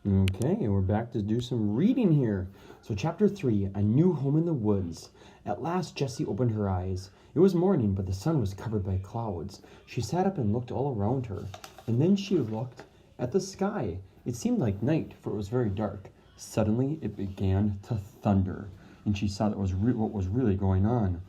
Okay, we're back to do some reading here. So, Chapter 3, A New Home in the Woods. At last, Jessie opened her eyes. It was morning, but the sun was covered by clouds. She sat up and looked all around her, and then she looked at the sky. It seemed like night, for it was very dark. Suddenly, it began to thunder, and she saw that was what was really going on.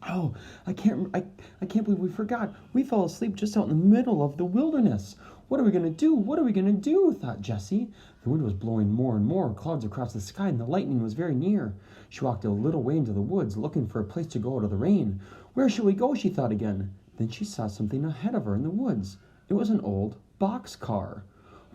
Oh, I can't believe we forgot. We fell asleep just out in the middle of the wilderness. What are we going to do? What are we going to do? Thought Jessie. The wind was blowing more and more clouds across the sky, and the lightning was very near. She walked a little way into the woods, looking for a place to go out of the rain. Where shall we go? She thought again. Then she saw something ahead of her in the woods. It was an old boxcar.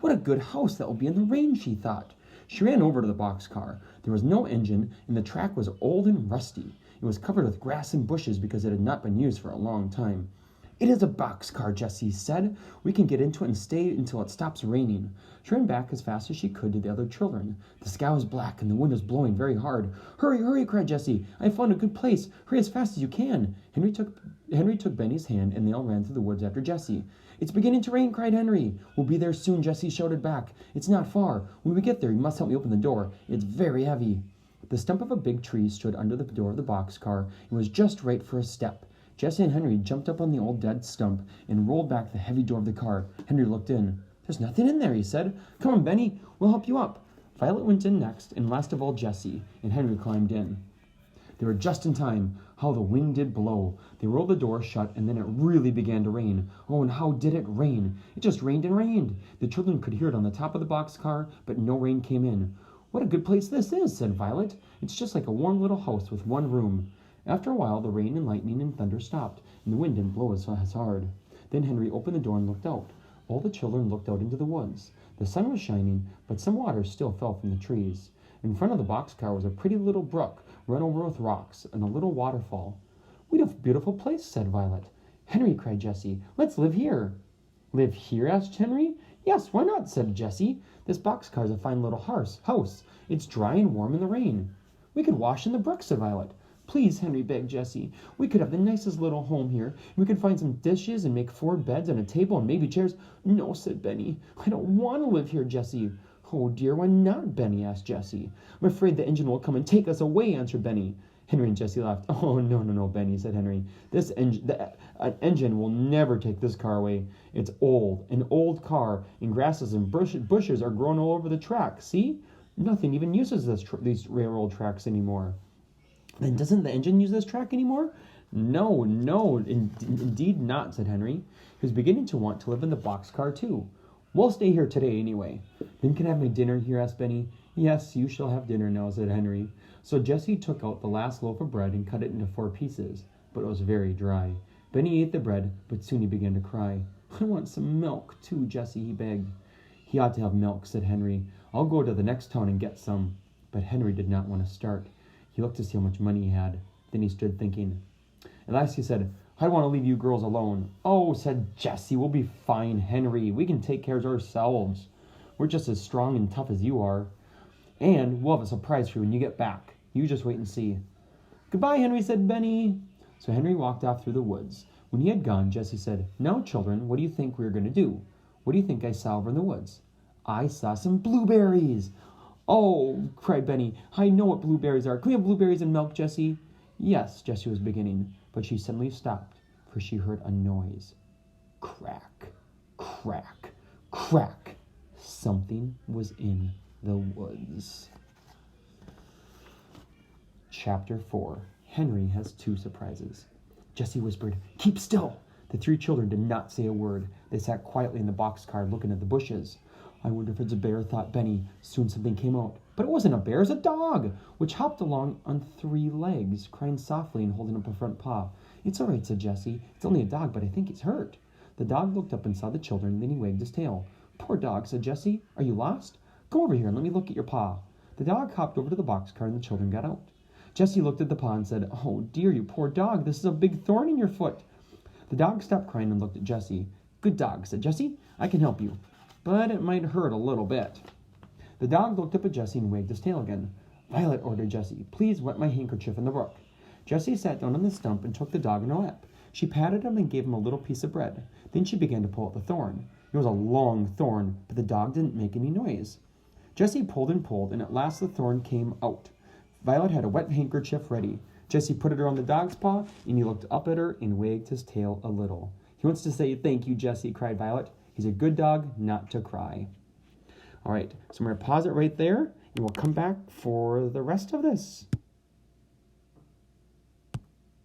What a good house that will be in the rain, she thought. She ran over to the boxcar. There was no engine, and the track was old and rusty. It was covered with grass and bushes because it had not been used for a long time. It is a boxcar, Jessie said. We can get into it and stay until it stops raining. She ran back as fast as she could to the other children. The sky was black and the wind was blowing very hard. Hurry, hurry, cried Jessie. I found a good place. Hurry as fast as you can. Henry took Benny's hand and they all ran through the woods after Jessie. It's beginning to rain, cried Henry. We'll be there soon, Jessie shouted back. It's not far. When we get there, you must help me open the door. It's very heavy. The stump of a big tree stood under the door of the boxcar and was just right for a step. Jessie and Henry jumped up on the old dead stump and rolled back the heavy door of the car. Henry looked in. There's nothing in there, he said. Come on, Benny, we'll help you up. Violet went in next, and last of all Jessie, and Henry climbed in. They were just in time. How the wind did blow. They rolled the door shut, and then it really began to rain. Oh, and how did it rain? It just rained and rained. The children could hear it on the top of the boxcar, but no rain came in. What a good place this is, said Violet. It's just like a warm little house with one room. After a while, the rain and lightning and thunder stopped, and the wind didn't blow as hard. Then Henry opened the door and looked out. All the children looked out into the woods. The sun was shining, but some water still fell from the trees. In front of the boxcar was a pretty little brook, run over with rocks, and a little waterfall. What a beautiful place, said Violet. Henry, cried Jessie, let's live here. Live here? Asked Henry. Yes, why not, said Jessie. This boxcar is a fine little house. It's dry and warm in the rain. We could wash in the brook, said Violet. Please, Henry begged Jessie. We could have the nicest little home here. We could find some dishes and make 4 beds and a table and maybe chairs. No, said Benny. I don't want to live here, Jessie. Oh, dear, why not, Benny? Asked Jessie. I'm afraid the engine will come and take us away, answered Benny. Henry and Jessie laughed. Oh, no, Benny, said Henry. An engine will never take this car away. It's old, an old car, and grasses and bushes are growing all over the track. See? Nothing even uses these railroad tracks anymore. Then doesn't the engine use this track anymore? No, indeed not, said Henry. He was beginning to want to live in the boxcar too. We'll stay here today anyway. Then can I have my dinner here? Asked Benny. Yes, you shall have dinner now, said Henry. So Jessie took out the last loaf of bread and cut it into 4 pieces, but it was very dry. Benny ate the bread, but soon he began to cry. I want some milk too, Jessie, he begged. He ought to have milk, said Henry. I'll go to the next town and get some. But Henry did not want to start. He looked to see how much money he had. Then he stood thinking. At last he said, I want to leave you girls alone. Oh, said Jessie, we'll be fine, Henry. We can take care of ourselves. We're just as strong and tough as you are. And we'll have a surprise for you when you get back. You just wait and see. Goodbye, Henry, said Benny. So Henry walked off through the woods. When he had gone, Jessie said, Now, children, what do you think we're going to do? What do you think I saw over in the woods? I saw some blueberries. Oh, cried Benny, I know what blueberries are. Can we have blueberries and milk, Jessie? Yes, Jessie was beginning, but she suddenly stopped, for she heard a noise. Crack, crack, crack. Something was in the woods. Chapter 4. Henry has 2 surprises. Jessie whispered, Keep still. The 3 children did not say a word. They sat quietly in the boxcar looking at the bushes. I wonder if it's a bear, thought Benny. Soon something came out. But it wasn't a bear, it was a dog, which hopped along on 3 legs, crying softly and holding up a front paw. It's all right, said Jessie. It's only a dog, but I think he's hurt. The dog looked up and saw the children, then he wagged his tail. Poor dog, said Jessie. Are you lost? Come over here and let me look at your paw. The dog hopped over to the boxcar and the children got out. Jessie looked at the paw and said, Oh, dear, you poor dog. This is a big thorn in your foot. The dog stopped crying and looked at Jessie. Good dog, said Jessie. I can help you, but it might hurt a little bit. The dog looked up at Jessie and wagged his tail again. Violet, ordered Jessie, please wet my handkerchief in the brook. Jessie sat down on the stump and took the dog in her lap. She patted him and gave him a little piece of bread. Then she began to pull out the thorn. It was a long thorn, but the dog didn't make any noise. Jessie pulled and pulled, and at last the thorn came out. Violet had a wet handkerchief ready. Jessie put it around the dog's paw, and he looked up at her and wagged his tail a little. He wants to say, "Thank you, Jessie," cried Violet. "He's a good dog not to cry." All right, so I'm going to pause it right there, and we'll come back for the rest of this.